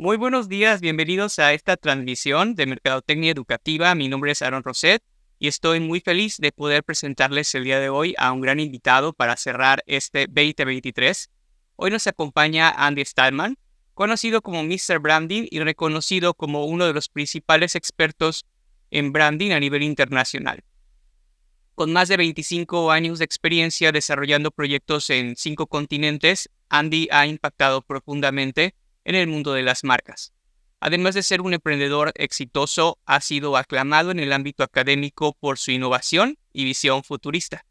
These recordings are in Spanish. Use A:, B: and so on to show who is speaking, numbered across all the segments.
A: Muy buenos días, bienvenidos a esta transmisión de Mercadotecnia Educativa. Mi nombre es Aaron Roset y estoy muy feliz de poder presentarles el día de hoy a un gran invitado para cerrar este 2023. Hoy nos acompaña Andy Stallman, conocido como Mr. Branding y reconocido como uno de los principales expertos en branding a nivel internacional. Con más de 25 años de experiencia desarrollando proyectos en 5 continentes, Andy ha impactado profundamente en el mundo de las marcas. Además de ser un emprendedor exitoso, ha sido aclamado en el ámbito académico por su innovación y visión futurista.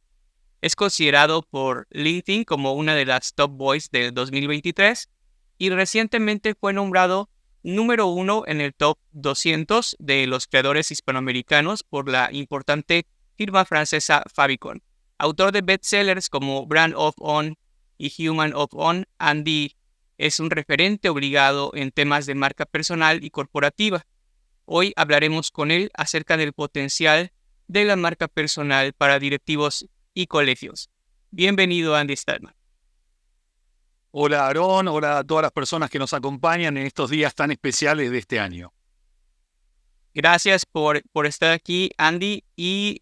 A: Es considerado por LinkedIn como una de las Top Boys del 2023 y recientemente fue nombrado número 1 en el Top 200 de los creadores hispanoamericanos por la importante firma francesa Fabicon. Autor de bestsellers como Brand of On y Human of On, Andy es un referente obligado en temas de marca personal y corporativa. Hoy hablaremos con él acerca del potencial de la marca personal para directivos y colegios. Bienvenido, Andy Stallman.
B: Hola Aarón, hola a todas las personas que nos acompañan en estos días tan especiales de este año.
A: Gracias por estar aquí, Andy, y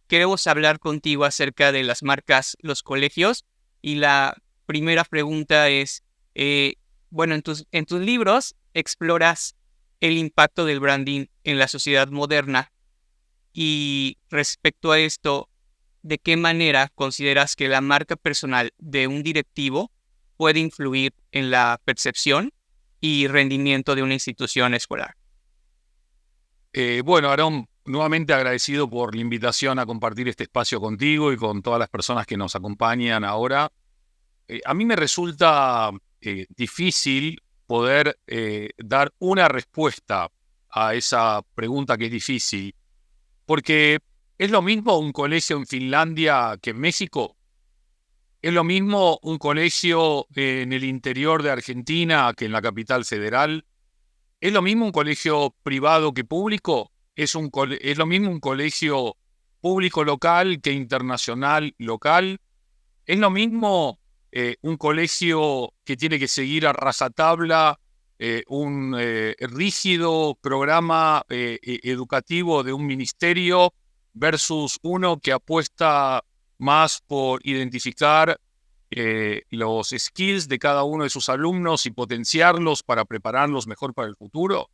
A: queremos hablar contigo acerca de las marcas, los colegios. Y la primera pregunta es, eh, bueno, en tus libros exploras el impacto del branding en la sociedad moderna y respecto a esto, ¿de qué manera consideras que la marca personal de un directivo puede influir en la percepción y rendimiento de una institución escolar?
B: Bueno, Aarón, nuevamente agradecido por la invitación a compartir este espacio contigo y con todas las personas que nos acompañan ahora. A mí me resulta difícil poder dar una respuesta a esa pregunta que es difícil, porque es lo mismo un colegio en Finlandia que en México. Es lo mismo un colegio en el interior de Argentina que en la capital federal. ¿Es lo mismo un colegio privado que público? ¿Es lo mismo un colegio público local que internacional local? ¿Es lo mismo un colegio que tiene que seguir a rajatabla un rígido programa educativo de un ministerio versus uno que apuesta más por identificar los skills de cada uno de sus alumnos y potenciarlos para prepararlos mejor para el futuro?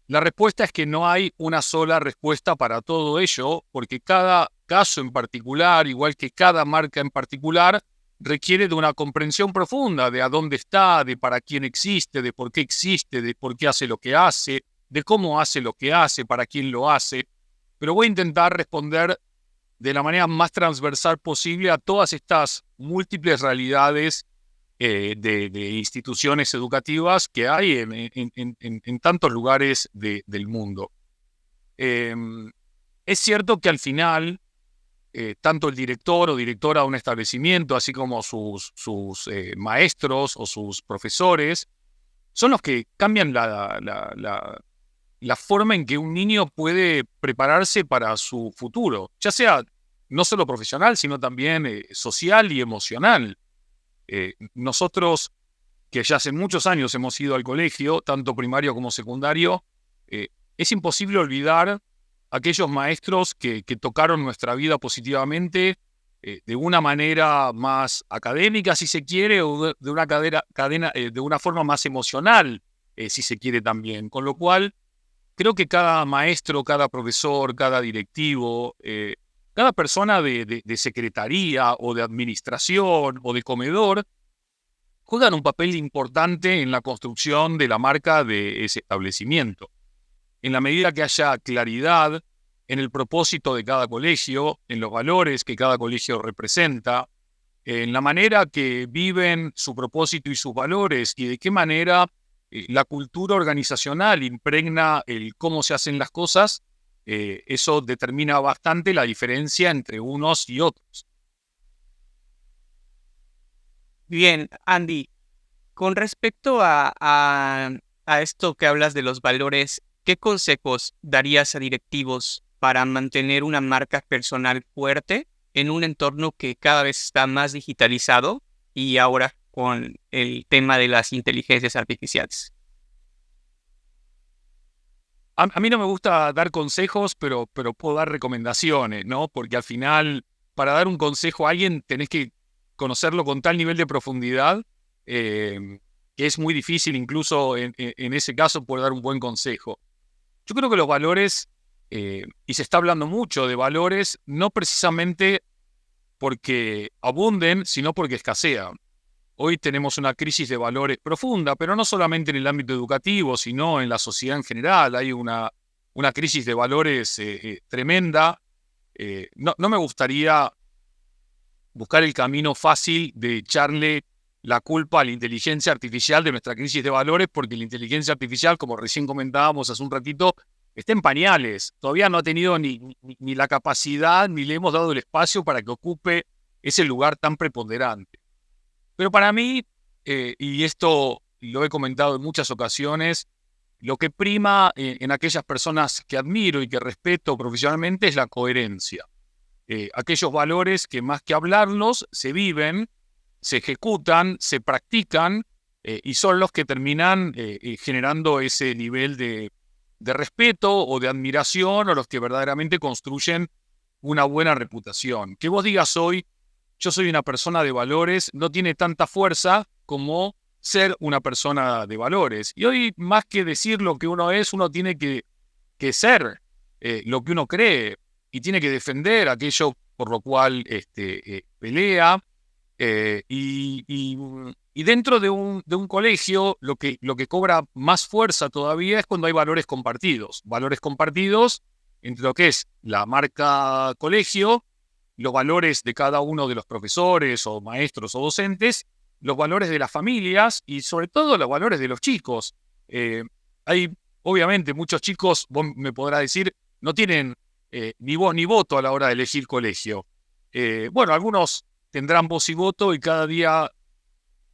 B: La respuesta es que no hay una sola respuesta para todo ello, porque cada caso en particular, igual que cada marca en particular, requiere de una comprensión profunda de a dónde está, de para quién existe, de por qué hace lo que hace, de cómo hace lo que hace, para quién lo hace. Pero voy a intentar responder de la manera más transversal posible a todas estas múltiples realidades de instituciones educativas que hay en tantos lugares del mundo. Eh, es cierto que al final, tanto el director o directora de un establecimiento, así como sus maestros o sus profesores, son los que cambian la forma en que un niño puede prepararse para su futuro, ya sea no solo profesional, sino también social y emocional. Nosotros, que ya hace muchos años hemos ido al colegio, tanto primario como secundario, es imposible olvidar aquellos maestros que tocaron nuestra vida positivamente de una manera más académica, si se quiere, o de una forma más emocional, si se quiere también. Con lo cual, creo que cada maestro, cada profesor, cada directivo, cada persona de secretaría o de administración o de comedor, juegan un papel importante en la construcción de la marca de ese establecimiento. En la medida que haya claridad en el propósito de cada colegio, en los valores que cada colegio representa, en la manera que viven su propósito y sus valores y de qué manera la cultura organizacional impregna el cómo se hacen las cosas, eso determina bastante la diferencia entre unos y otros.
A: Bien, Andy, con respecto a esto que hablas de los valores, ¿qué consejos darías a directivos para mantener una marca personal fuerte en un entorno que cada vez está más digitalizado y ahora con el tema de las inteligencias artificiales?
B: A mí no me gusta dar consejos, pero puedo dar recomendaciones, ¿no? Porque al final, para dar un consejo a alguien, tenés que conocerlo con tal nivel de profundidad que es muy difícil incluso en ese caso poder dar un buen consejo. Yo creo que los valores, y se está hablando mucho de valores, no precisamente porque abunden, sino porque escasean. Hoy tenemos una crisis de valores profunda, pero no solamente en el ámbito educativo, sino en la sociedad en general. Hay una crisis de valores tremenda. No me gustaría buscar el camino fácil de echarle la culpa a la inteligencia artificial de nuestra crisis de valores, porque la inteligencia artificial, como recién comentábamos hace un ratito, está en pañales. Todavía no ha tenido ni la capacidad, ni le hemos dado el espacio para que ocupe ese lugar tan preponderante. Pero para mí, y esto lo he comentado en muchas ocasiones, lo que prima en aquellas personas que admiro y que respeto profesionalmente es la coherencia. Aquellos valores que más que hablarlos, se viven, se ejecutan, se practican y son los que terminan generando ese nivel de respeto o de admiración o los que verdaderamente construyen una buena reputación. Que vos digas hoy, yo soy una persona de valores, no tiene tanta fuerza como ser una persona de valores. Y hoy, más que decir lo que uno es, uno tiene que ser lo que uno cree y tiene que defender aquello por lo cual pelea. Y dentro de un colegio, lo que cobra más fuerza todavía es cuando hay valores compartidos. Valores compartidos entre lo que es la marca colegio, los valores de cada uno de los profesores o maestros o docentes, los valores de las familias y sobre todo los valores de los chicos. Hay, obviamente, muchos chicos, vos me podrás decir, no tienen ni voz ni voto a la hora de elegir colegio. Bueno, algunos tendrán voz y voto y cada día,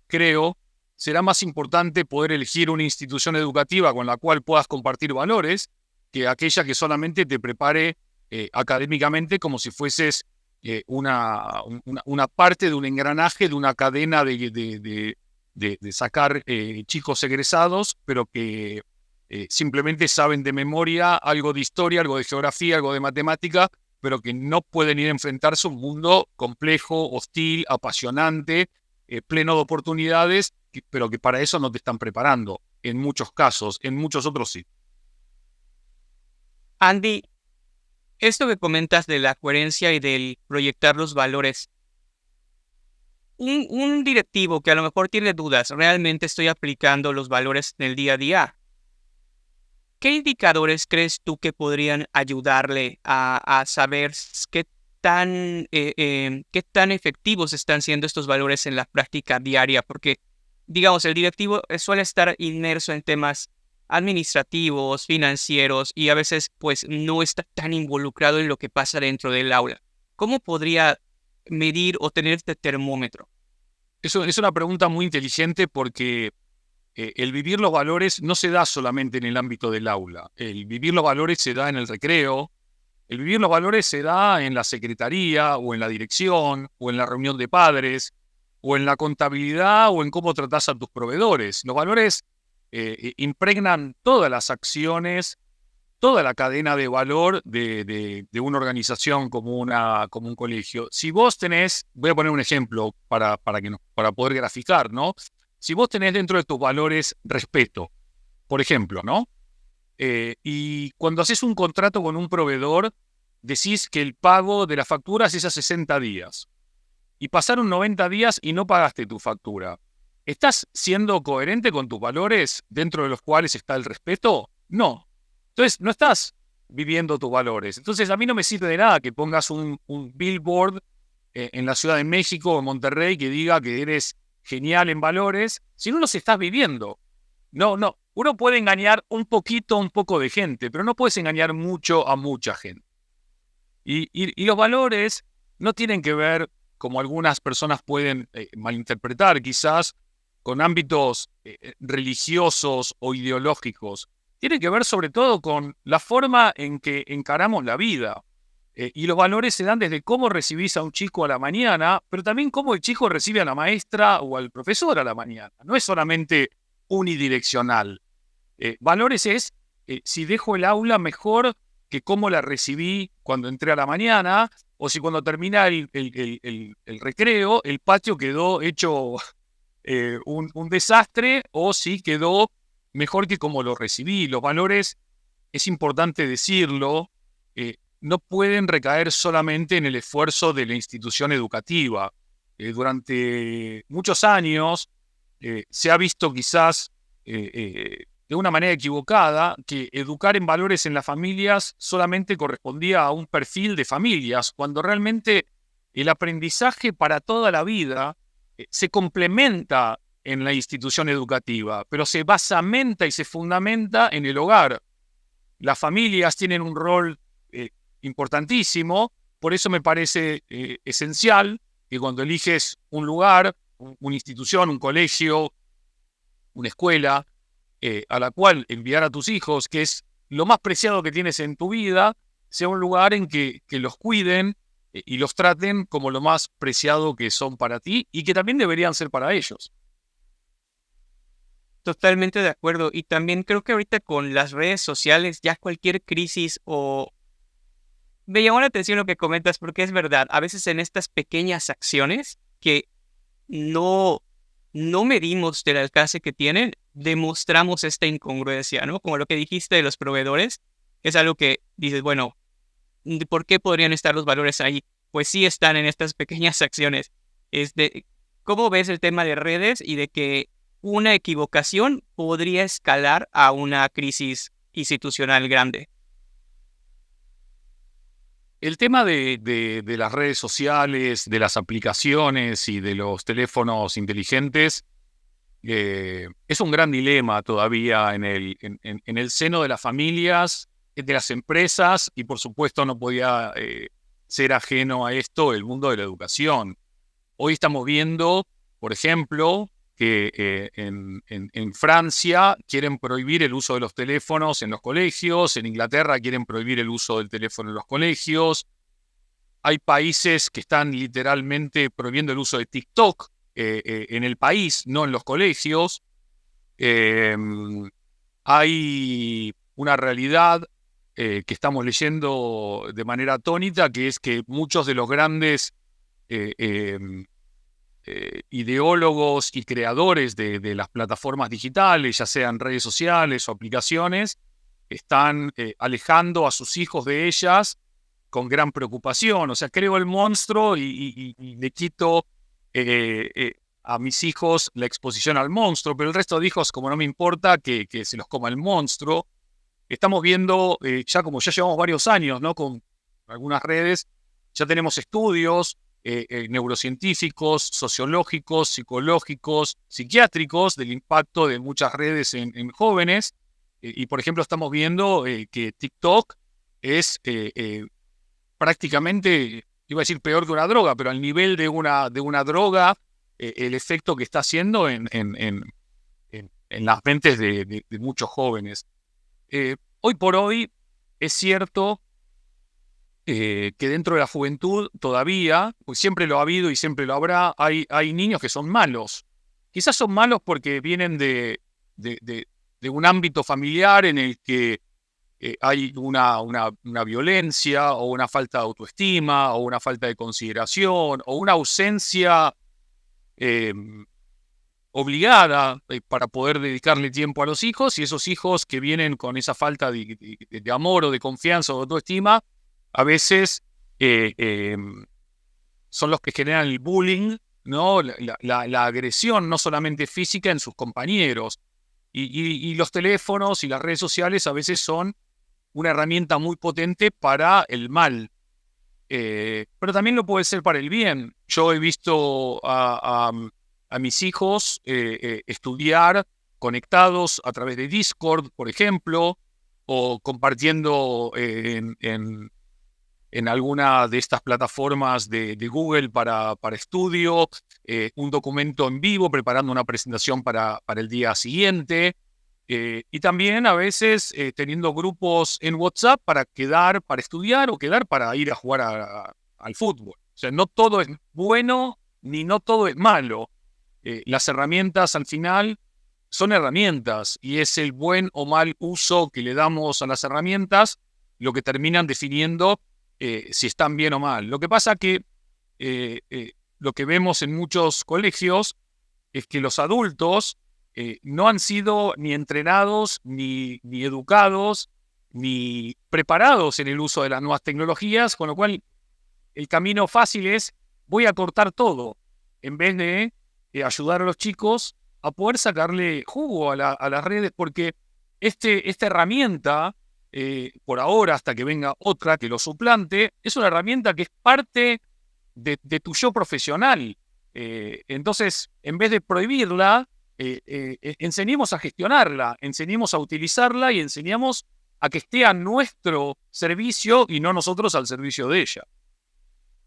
B: creo, será más importante poder elegir una institución educativa con la cual puedas compartir valores que aquella que solamente te prepare académicamente como si fueses una parte de un engranaje, de una cadena de sacar chicos egresados, pero que simplemente saben de memoria algo de historia, algo de geografía, algo de matemática, pero que no pueden ir a enfrentarse a un mundo complejo, hostil, apasionante, pleno de oportunidades, pero que para eso no te están preparando, en muchos casos, en muchos otros sí.
A: Andy, esto que comentas de la coherencia y del proyectar los valores, un directivo que a lo mejor tiene dudas, ¿realmente estoy aplicando los valores en el día a día? ¿Qué indicadores crees tú que podrían ayudarle a saber qué tan efectivos están siendo estos valores en la práctica diaria? Porque, digamos, el directivo suele estar inmerso en temas administrativos, financieros, y a veces pues no está tan involucrado en lo que pasa dentro del aula. ¿Cómo podría medir o tener este termómetro?
B: Eso es una pregunta muy inteligente porque el vivir los valores no se da solamente en el ámbito del aula. El vivir los valores se da en el recreo. El vivir los valores se da en la secretaría o en la dirección o en la reunión de padres o en la contabilidad o en cómo tratás a tus proveedores. Los valores impregnan todas las acciones, toda la cadena de valor de una organización como un colegio. Si vos tenés, voy a poner un ejemplo para poder graficar, ¿no? Si vos tenés dentro de tus valores respeto, por ejemplo, ¿no? Y cuando haces un contrato con un proveedor, decís que el pago de la factura es a 60 días. Y pasaron 90 días y no pagaste tu factura. ¿Estás siendo coherente con tus valores dentro de los cuales está el respeto? No. Entonces, no estás viviendo tus valores. Entonces, a mí no me sirve de nada que pongas un billboard en la Ciudad de México o en Monterrey que diga que eres genial en valores si no los estás viviendo. No. Uno puede engañar un poco de gente, pero no puedes engañar mucho a mucha gente. Y los valores no tienen que ver, como algunas personas pueden malinterpretar quizás, con ámbitos religiosos o ideológicos. Tiene que ver sobre todo con la forma en que encaramos la vida. Y los valores se dan desde cómo recibís a un chico a la mañana, pero también cómo el chico recibe a la maestra o al profesor a la mañana. No es solamente unidireccional. Valores es si dejo el aula mejor que cómo la recibí cuando entré a la mañana, o si cuando termina el recreo, el patio quedó hecho un desastre, o si quedó mejor que como lo recibí. Los valores, es importante decirlo, no pueden recaer solamente en el esfuerzo de la institución educativa. Durante muchos años se ha visto quizás de una manera equivocada que educar en valores en las familias solamente correspondía a un perfil de familias, cuando realmente el aprendizaje para toda la vida se complementa en la institución educativa, pero se basamenta y se fundamenta en el hogar. Las familias tienen un rol importantísimo, por eso me parece esencial que cuando eliges un lugar, una institución, un colegio, una escuela, a la cual enviar a tus hijos, que es lo más preciado que tienes en tu vida, sea un lugar en que los cuiden y los traten como lo más preciado que son para ti y que también deberían ser para ellos.
A: Totalmente de acuerdo. Y también creo que ahorita con las redes sociales, ya cualquier crisis o... Me llamó la atención lo que comentas porque es verdad. A veces en estas pequeñas acciones que no, no medimos del alcance que tienen, demostramos esta incongruencia, ¿no? Como lo que dijiste de los proveedores, es algo que dices, bueno, ¿por qué podrían estar los valores ahí? Pues sí están en estas pequeñas acciones. ¿Cómo ves el tema de redes y de que una equivocación podría escalar a una crisis institucional grande?
B: El tema de las redes sociales, de las aplicaciones y de los teléfonos inteligentes es un gran dilema todavía en el seno de las familias, de las empresas, y por supuesto no podía ser ajeno a esto el mundo de la educación. Hoy estamos viendo, por ejemplo, que en Francia quieren prohibir el uso de los teléfonos en los colegios, en Inglaterra quieren prohibir el uso del teléfono en los colegios. Hay países que están literalmente prohibiendo el uso de TikTok en el país, no en los colegios. Hay una realidad que estamos leyendo de manera atónita, que es que muchos de los grandes ideólogos y creadores de las plataformas digitales, ya sean redes sociales o aplicaciones, están alejando a sus hijos de ellas con gran preocupación. O sea, creo el monstruo y le quito a mis hijos la exposición al monstruo, pero el resto de hijos, como no me importa que se los coma el monstruo. Estamos viendo, como ya llevamos varios años, ¿no? Con algunas redes, ya tenemos estudios neurocientíficos, sociológicos, psicológicos, psiquiátricos del impacto de muchas redes en jóvenes. Y por ejemplo, estamos viendo que TikTok es prácticamente, iba a decir peor que una droga, pero al nivel de una droga, el efecto que está haciendo en las mentes de muchos jóvenes. Hoy por hoy es cierto que dentro de la juventud todavía, pues siempre lo ha habido y siempre lo habrá, hay niños que son malos. Quizás son malos porque vienen de un ámbito familiar en el que hay una violencia o una falta de autoestima o una falta de consideración o una ausencia obligada para poder dedicarle tiempo a los hijos, y esos hijos que vienen con esa falta de amor o de confianza o de autoestima, a veces son los que generan el bullying, ¿no? La agresión, no solamente física, en sus compañeros. Y los teléfonos y las redes sociales a veces son una herramienta muy potente para el mal. Pero también lo puede ser para el bien. Yo he visto a mis hijos estudiar conectados a través de Discord, por ejemplo, o compartiendo en alguna de estas plataformas de Google para estudio, un documento en vivo, preparando una presentación para el día siguiente. Y también a veces teniendo grupos en WhatsApp para quedar para estudiar o quedar para ir a jugar al fútbol. O sea, no todo es bueno ni no todo es malo. Las herramientas al final son herramientas y es el buen o mal uso que le damos a las herramientas lo que terminan definiendo si están bien o mal. Lo que pasa que lo que vemos en muchos colegios es que los adultos no han sido ni entrenados, ni educados, ni preparados en el uso de las nuevas tecnologías, con lo cual el camino fácil es voy a cortar todo, en vez de ayudar a los chicos a poder sacarle jugo a las redes, porque esta herramienta, por ahora, hasta que venga otra que lo suplante, es una herramienta que es parte de tu yo profesional. Entonces, en vez de prohibirla, enseñemos a gestionarla, enseñemos a utilizarla y enseñemos a que esté a nuestro servicio y no nosotros al servicio de ella.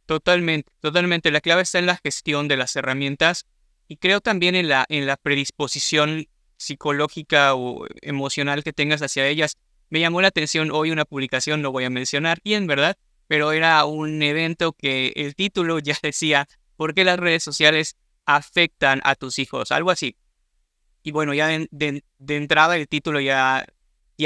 A: Totalmente, totalmente. La clave está en la gestión de las herramientas y creo también en la predisposición psicológica o emocional que tengas hacia ellas. Me llamó la atención hoy una publicación, no voy a mencionar quién, ¿verdad? Pero era un evento que el título ya decía, ¿por qué las redes sociales afectan a tus hijos? Algo así. Y bueno, ya de entrada el título ya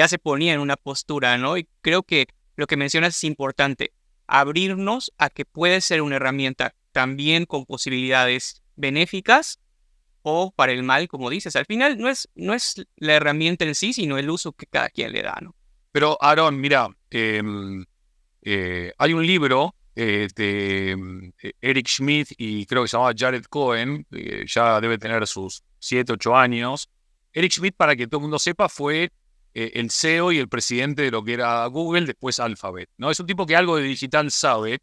A: se ponía en una postura, ¿no? Y creo que lo que mencionas es importante. Abrirnos a que puede ser una herramienta también con posibilidades benéficas o para el mal, como dices. Al final no es la herramienta en sí, sino el uso que cada quien le da, ¿no?
B: Pero, Aaron, mira, hay un libro de Eric Schmidt y creo que se llamaba Jared Cohen, ya debe tener sus 7, 8 años. Eric Schmidt, para que todo el mundo sepa, fue el CEO y el presidente de lo que era Google, después Alphabet, ¿no? Es un tipo que algo de digital sabe,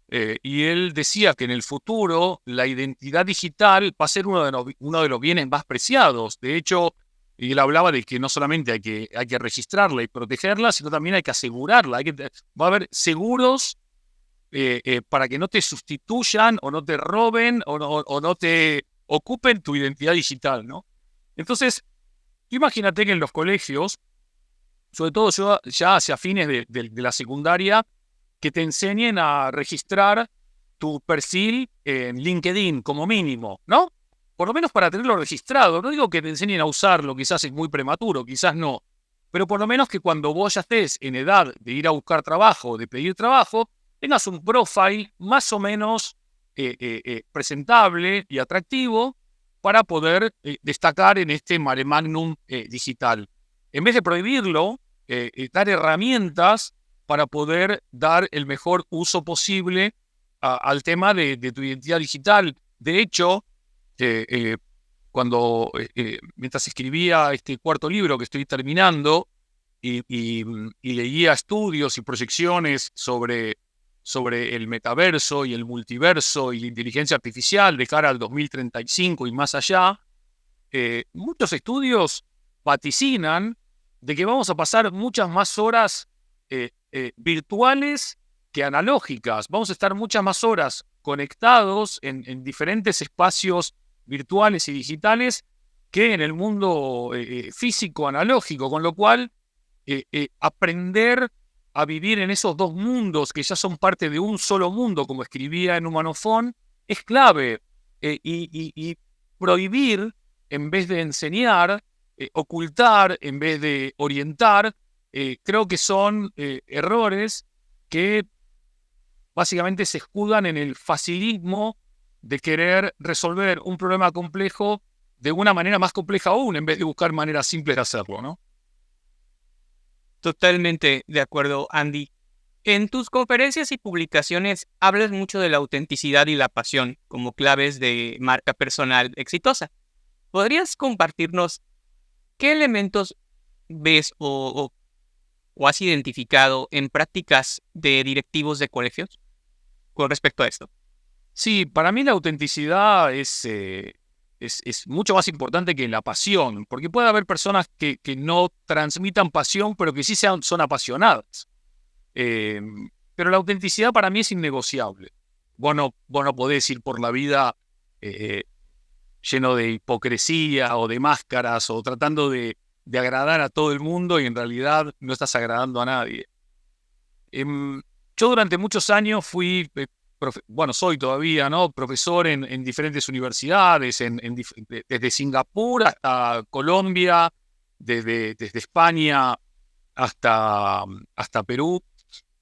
B: y él decía que en el futuro la identidad digital va a ser uno de los bienes más preciados. De hecho, y él hablaba de que no solamente hay que registrarla y protegerla, sino también hay que asegurarla. Va a haber seguros para que no te sustituyan o no te roben o no te ocupen tu identidad digital, ¿no? Entonces, imagínate que en los colegios, sobre todo ya hacia fines de la secundaria, que te enseñen a registrar tu perfil en LinkedIn como mínimo, ¿no? Por lo menos para tenerlo registrado. No digo que te enseñen a usarlo, quizás es muy prematuro, quizás no. Pero por lo menos que cuando vos ya estés en edad de ir a buscar trabajo, de pedir trabajo, tengas un profile más o menos presentable y atractivo para poder destacar en este mare magnum digital. En vez de prohibirlo, dar herramientas para poder dar el mejor uso posible al tema de tu identidad digital. De hecho, mientras escribía este cuarto libro que estoy terminando y leía estudios y proyecciones sobre el metaverso y el multiverso y la inteligencia artificial de cara al 2035 y más allá, muchos estudios vaticinan de que vamos a pasar muchas más horas virtuales que analógicas. Vamos a estar muchas más horas conectados en diferentes espacios virtuales y digitales que en el mundo físico analógico, con lo cual aprender a vivir en esos dos mundos que ya son parte de un solo mundo, como escribía en Humanofón, es clave. Y prohibir en vez de enseñar, ocultar en vez de orientar, creo que son errores que básicamente se escudan en el facilismo de querer resolver un problema complejo de una manera más compleja aún, en vez de buscar maneras simples de hacerlo, ¿no?
A: Totalmente de acuerdo, Andy. En tus conferencias y publicaciones hablas mucho de la autenticidad y la pasión como claves de marca personal exitosa. ¿Podrías compartirnos qué elementos ves o has identificado en prácticas de directivos de colegios con respecto a esto?
B: Sí, para mí la autenticidad es mucho más importante que la pasión, porque puede haber personas que no transmitan pasión, pero que sí son apasionadas. Pero la autenticidad para mí es innegociable. Vos no podés ir por la vida lleno de hipocresía o de máscaras o tratando de agradar a todo el mundo y en realidad no estás agradando a nadie. Yo durante muchos años fui bueno, soy todavía, ¿no? Profesor en diferentes universidades, desde Singapur hasta Colombia, desde España hasta Perú.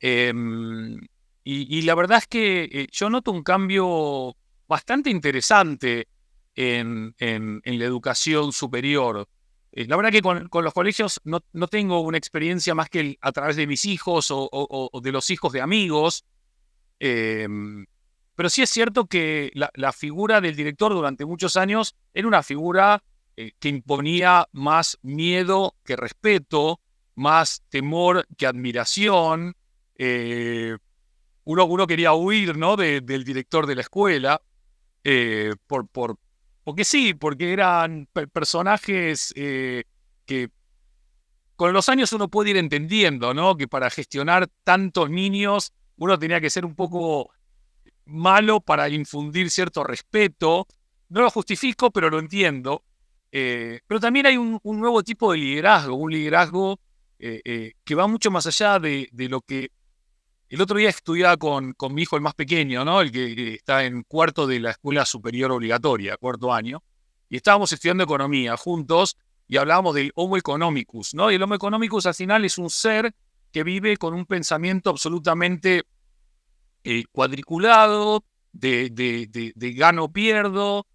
B: Y la verdad es que yo noto un cambio bastante interesante en la educación superior. La verdad que con los colegios no tengo una experiencia más que a través de mis hijos o de los hijos de amigos. Pero sí es cierto que la figura del director durante muchos años era una figura que imponía más miedo que respeto, más temor que admiración. Uno quería huir, ¿no? Del director de la escuela, porque sí, porque eran personajes que con los años uno puede ir entendiendo, ¿no? Que para gestionar tantos niños uno tenía que ser un poco malo para infundir cierto respeto. No lo justifico, pero lo entiendo. Pero también hay un nuevo tipo de liderazgo, un liderazgo que va mucho más allá de lo que... El otro día estudiaba con mi hijo, el más pequeño, ¿no? El que está en cuarto de la escuela superior obligatoria, cuarto año, y estábamos estudiando economía juntos y hablábamos del Homo economicus, ¿no? Y el Homo economicus al final es un ser que vive con un pensamiento absolutamente cuadriculado, de gano-pierdo,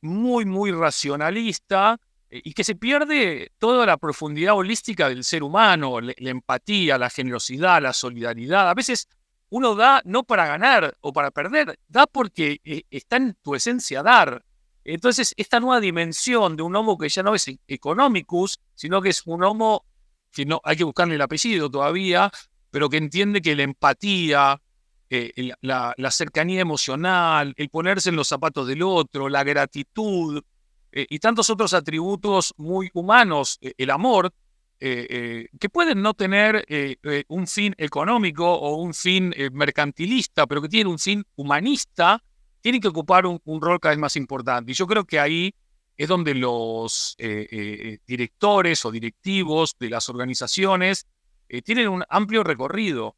B: muy, muy racionalista, y que se pierde toda la profundidad holística del ser humano, la empatía, la generosidad, la solidaridad. A veces uno da no para ganar o para perder, da porque está en tu esencia dar. Entonces, esta nueva dimensión de un homo que ya no es economicus, sino que es un homo que no hay que buscarle el apellido todavía, pero que entiende que la empatía, la cercanía emocional, el ponerse en los zapatos del otro, la gratitud y tantos otros atributos muy humanos, el amor, que pueden no tener un fin económico o un fin mercantilista, pero que tienen un fin humanista, tienen que ocupar un rol cada vez más importante. Y yo creo que ahí es donde los directores o directivos de las organizaciones tienen un amplio recorrido.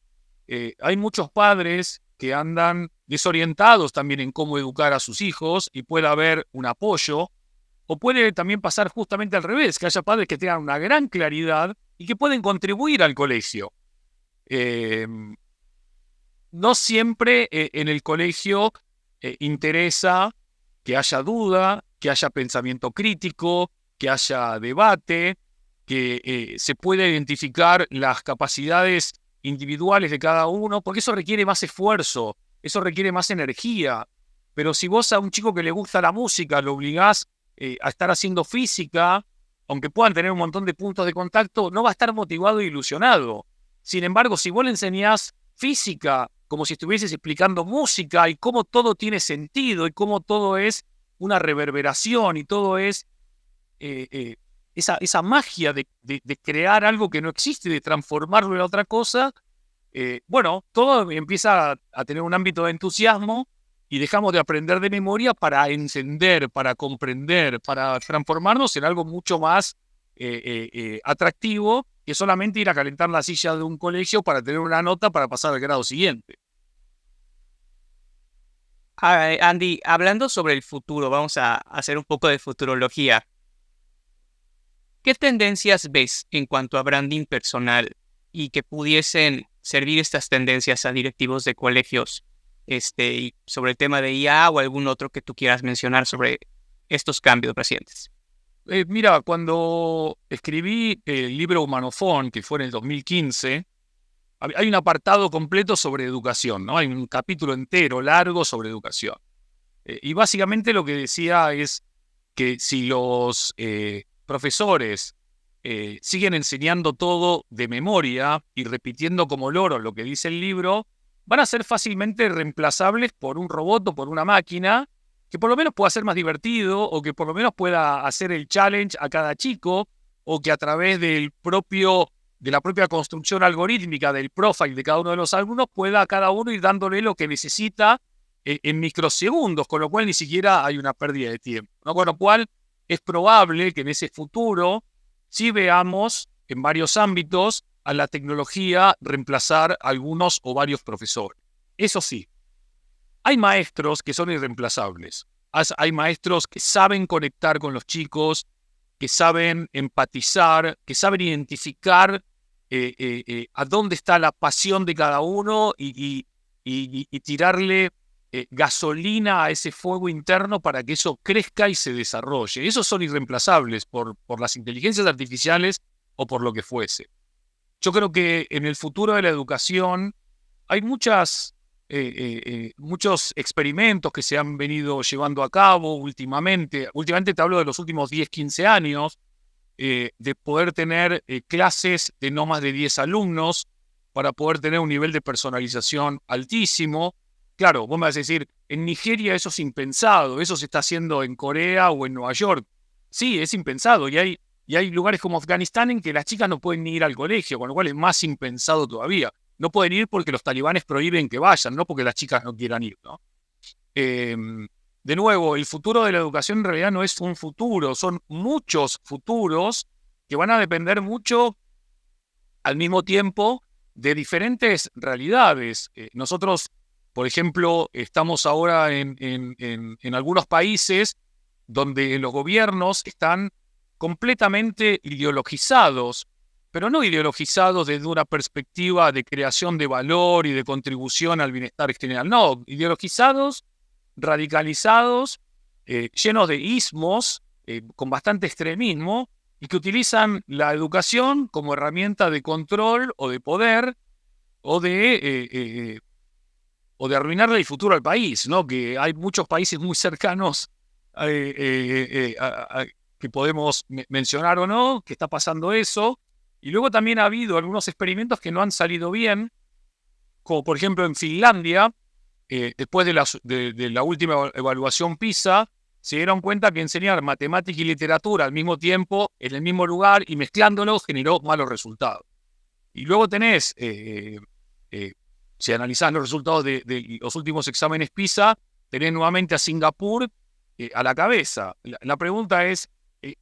B: Hay muchos padres que andan desorientados también en cómo educar a sus hijos y puede haber un apoyo, o puede también pasar justamente al revés, que haya padres que tengan una gran claridad y que pueden contribuir al colegio. No siempre en el colegio interesa que haya duda, que haya pensamiento crítico, que haya debate, que se pueda identificar las capacidades individuales de cada uno, porque eso requiere más esfuerzo, eso requiere más energía. Pero si vos a un chico que le gusta la música lo obligás a estar haciendo física, aunque puedan tener un montón de puntos de contacto, no va a estar motivado e ilusionado. Sin embargo, si vos le enseñás física como si estuvieses explicando música y cómo todo tiene sentido y cómo todo es una reverberación y todo es esa magia de crear algo que no existe, de transformarlo en otra cosa, bueno, todo empieza a tener un ámbito de entusiasmo y dejamos de aprender de memoria para encender, para comprender, para transformarnos en algo mucho más atractivo que solamente ir a calentar la silla de un colegio para tener una nota para pasar al grado siguiente.
A: Andy, hablando sobre el futuro, vamos a hacer un poco de futurología. ¿Qué tendencias ves en cuanto a branding personal y que pudiesen servir estas tendencias a directivos de colegios, y sobre el tema de IA o algún otro que tú quieras mencionar sobre estos cambios recientes?
B: Mira, cuando escribí el libro Humanofón, que fue en el 2015, hay un apartado completo sobre educación, ¿no? Hay un capítulo entero largo sobre educación. Y básicamente lo que decía es que si los profesores siguen enseñando todo de memoria y repitiendo como loros lo que dice el libro, van a ser fácilmente reemplazables por un robot o por una máquina que por lo menos pueda ser más divertido o que por lo menos pueda hacer el challenge a cada chico o que a través de la propia construcción algorítmica del profile de cada uno de los alumnos pueda a cada uno ir dándole lo que necesita en microsegundos, con lo cual ni siquiera hay una pérdida de tiempo, ¿no? Con lo cual es probable que en ese futuro sí veamos en varios ámbitos a la tecnología reemplazar a algunos o varios profesores. Eso sí, Hay maestros que son irreemplazables. Hay maestros que saben conectar con los chicos, que saben empatizar, que saben identificar a dónde está la pasión de cada uno y tirarle gasolina a ese fuego interno para que eso crezca y se desarrolle. Esos son irreemplazables por las inteligencias artificiales o por lo que fuese. Yo creo que en el futuro de la educación hay muchos experimentos que se han venido llevando a cabo últimamente. Últimamente te hablo de los últimos 10, 15 años, de poder tener clases de no más de 10 alumnos para poder tener un nivel de personalización altísimo. Claro, vos me vas a decir, en Nigeria eso es impensado, eso se está haciendo en Corea o en Nueva York. Sí, es impensado y hay lugares como Afganistán en que las chicas no pueden ni ir al colegio, con lo cual es más impensado todavía. No pueden ir porque los talibanes prohíben que vayan, no porque las chicas no quieran ir, ¿no? De nuevo, el futuro de la educación en realidad no es un futuro, son muchos futuros que van a depender mucho al mismo tiempo de diferentes realidades. Nosotros, por ejemplo, estamos ahora en algunos países donde los gobiernos están completamente ideologizados, pero no ideologizados desde una perspectiva de creación de valor y de contribución al bienestar general, no, ideologizados, radicalizados, llenos de ismos, con bastante extremismo, y que utilizan la educación como herramienta de control o de poder o de arruinarle el futuro al país, ¿no? Que hay muchos países muy cercanos que podemos mencionar o no, que está pasando eso. Y luego también ha habido algunos experimentos que no han salido bien, como por ejemplo en Finlandia, después de la última evaluación PISA, se dieron cuenta que enseñar matemática y literatura al mismo tiempo, en el mismo lugar y mezclándolos, generó malos resultados. Y luego tenés, si analizás los resultados de los últimos exámenes PISA, tenés nuevamente a Singapur a la cabeza. La pregunta es,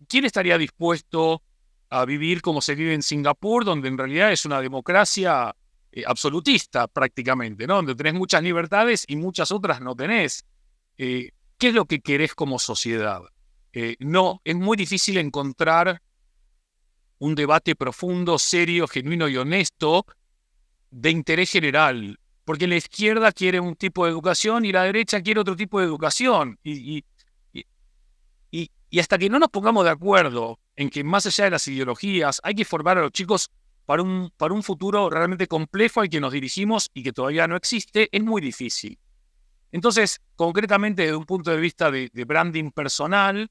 B: ¿quién estaría dispuesto a vivir como se vive en Singapur, donde en realidad es una democracia absolutista prácticamente, ¿no? Donde tenés muchas libertades y muchas otras no tenés? ¿Qué es lo que querés como sociedad? No, es muy difícil encontrar un debate profundo, serio, genuino y honesto de interés general, porque la izquierda quiere un tipo de educación y la derecha quiere otro tipo de educación. Y hasta que no nos pongamos de acuerdo en que más allá de las ideologías hay que formar a los chicos para un futuro realmente complejo al que nos dirigimos y que todavía no existe, es muy difícil. Entonces, concretamente desde un punto de vista de branding personal,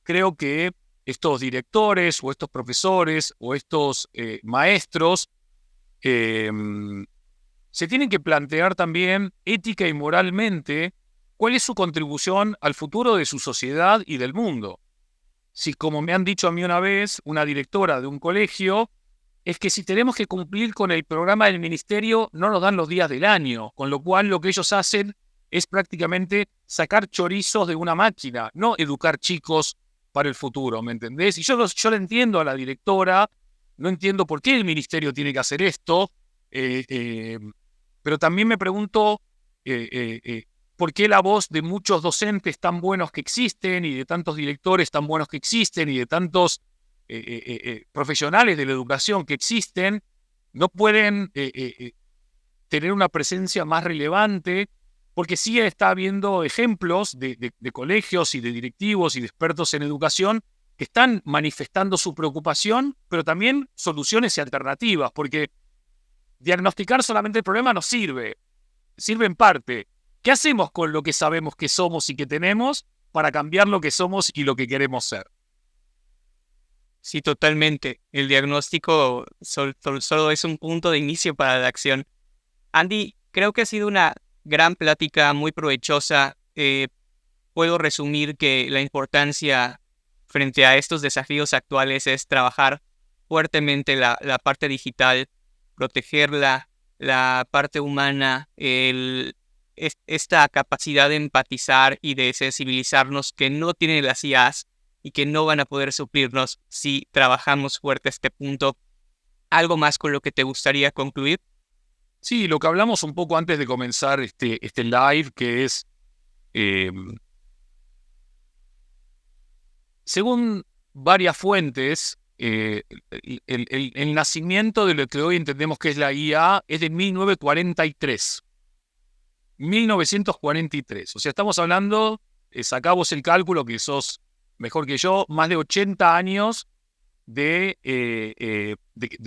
B: creo que estos directores o estos profesores o estos maestros se tienen que plantear también ética y moralmente cuál es su contribución al futuro de su sociedad y del mundo. Si, como me han dicho a mí una vez, una directora de un colegio, es que si tenemos que cumplir con el programa del ministerio, no nos dan los días del año, con lo cual lo que ellos hacen es prácticamente sacar chorizos de una máquina, no educar chicos para el futuro, ¿me entendés? Y yo le entiendo a la directora, no entiendo por qué el ministerio tiene que hacer esto, pero también me pregunto por qué la voz de muchos docentes tan buenos que existen y de tantos directores tan buenos que existen y de tantos profesionales de la educación que existen no pueden tener una presencia más relevante, porque sí está habiendo ejemplos de colegios y de directivos y de expertos en educación que están manifestando su preocupación, pero también soluciones y alternativas, porque diagnosticar solamente el problema no sirve en parte. ¿Qué hacemos con lo que sabemos que somos y que tenemos para cambiar lo que somos y lo que queremos ser?
A: Sí, totalmente. El diagnóstico solo es un punto de inicio para la acción. Andy, creo que ha sido una gran plática, muy provechosa. Puedo resumir que la importancia frente a estos desafíos actuales es trabajar fuertemente la parte digital, protegerla, la parte humana, esta capacidad de empatizar y de sensibilizarnos que no tienen las IAs y que no van a poder suplirnos si trabajamos fuerte este punto. ¿Algo más con lo que te gustaría concluir?
B: Sí, lo que hablamos un poco antes de comenzar este live, que es, eh, según varias fuentes, el nacimiento de lo que hoy entendemos que es la IA es de 1943. 1943. O sea, estamos hablando, sacamos el cálculo, que sos mejor que yo, más de 80 años de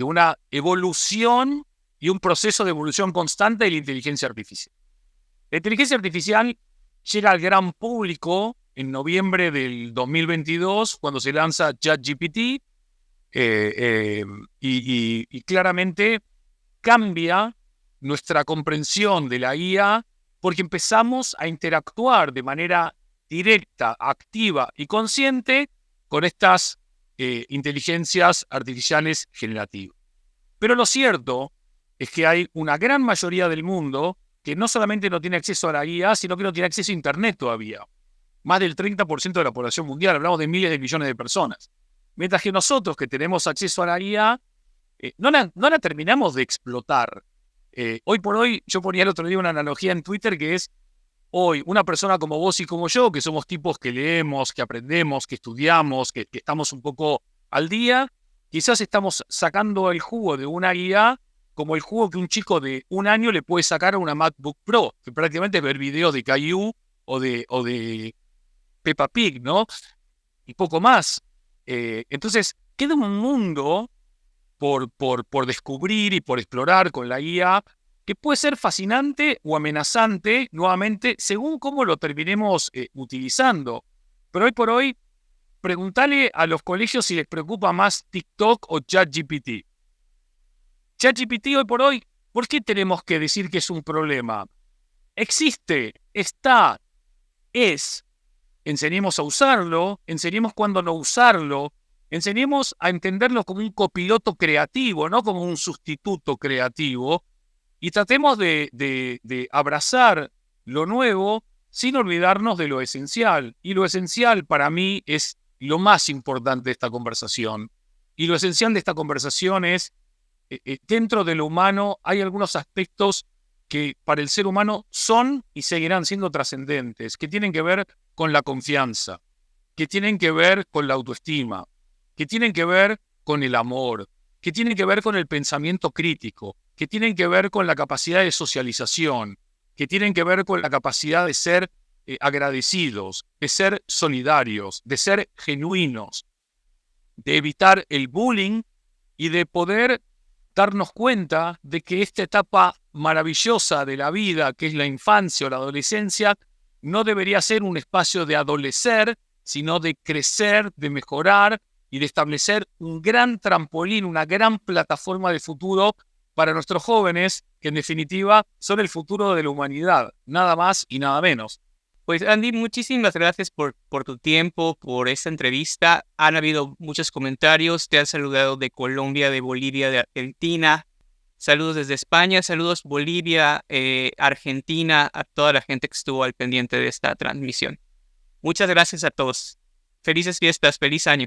B: una evolución y un proceso de evolución constante de la inteligencia artificial. La inteligencia artificial llega al gran público en noviembre del 2022, cuando se lanza ChatGPT, y claramente cambia nuestra comprensión de la IA porque empezamos a interactuar de manera directa, activa y consciente con estas inteligencias artificiales generativas. Pero lo cierto es que hay una gran mayoría del mundo que no solamente no tiene acceso a la IA, sino que no tiene acceso a Internet todavía. Más del 30% de la población mundial, hablamos de miles de millones de personas. Mientras que nosotros que tenemos acceso a la IA, no la terminamos de explotar. Hoy por hoy, yo ponía el otro día una analogía en Twitter que es, hoy, una persona como vos y como yo, que somos tipos que leemos, que aprendemos, que estudiamos, que estamos un poco al día, quizás estamos sacando el jugo de una IA como el jugo que un chico de 1 año le puede sacar a una MacBook Pro, que prácticamente es ver videos de Caillou o de Peppa Pig, ¿no? Y poco más. Entonces, queda un mundo por descubrir y por explorar con la IA, que puede ser fascinante o amenazante, nuevamente, según cómo lo terminemos utilizando. Pero hoy por hoy, preguntale a los colegios si les preocupa más TikTok o ChatGPT. ChatGPT hoy por hoy, ¿por qué tenemos que decir que es un problema? Existe, está, es. Enseñemos a usarlo, enseñemos cuándo no usarlo, enseñemos a entenderlo como un copiloto creativo, no como un sustituto creativo, y tratemos de abrazar lo nuevo sin olvidarnos de lo esencial. Y lo esencial para mí es lo más importante de esta conversación. Y lo esencial de esta conversación es, dentro de lo humano hay algunos aspectos que para el ser humano son y seguirán siendo trascendentes, que tienen que ver con la confianza, que tienen que ver con la autoestima, que tienen que ver con el amor, que tienen que ver con el pensamiento crítico, que tienen que ver con la capacidad de socialización, que tienen que ver con la capacidad de ser agradecidos, de ser solidarios, de ser genuinos, de evitar el bullying y de poder darnos cuenta de que esta etapa maravillosa de la vida, que es la infancia o la adolescencia, no debería ser un espacio de adolecer, sino de crecer, de mejorar y de establecer un gran trampolín, una gran plataforma de futuro para nuestros jóvenes, que en definitiva son el futuro de la humanidad, nada más y nada menos.
A: Pues Andy, muchísimas gracias por tu tiempo, por esta entrevista. Han habido muchos comentarios, te han saludado de Colombia, de Bolivia, de Argentina. Saludos desde España, saludos Bolivia, Argentina, a toda la gente que estuvo al pendiente de esta transmisión. Muchas gracias a todos. Felices fiestas, feliz año.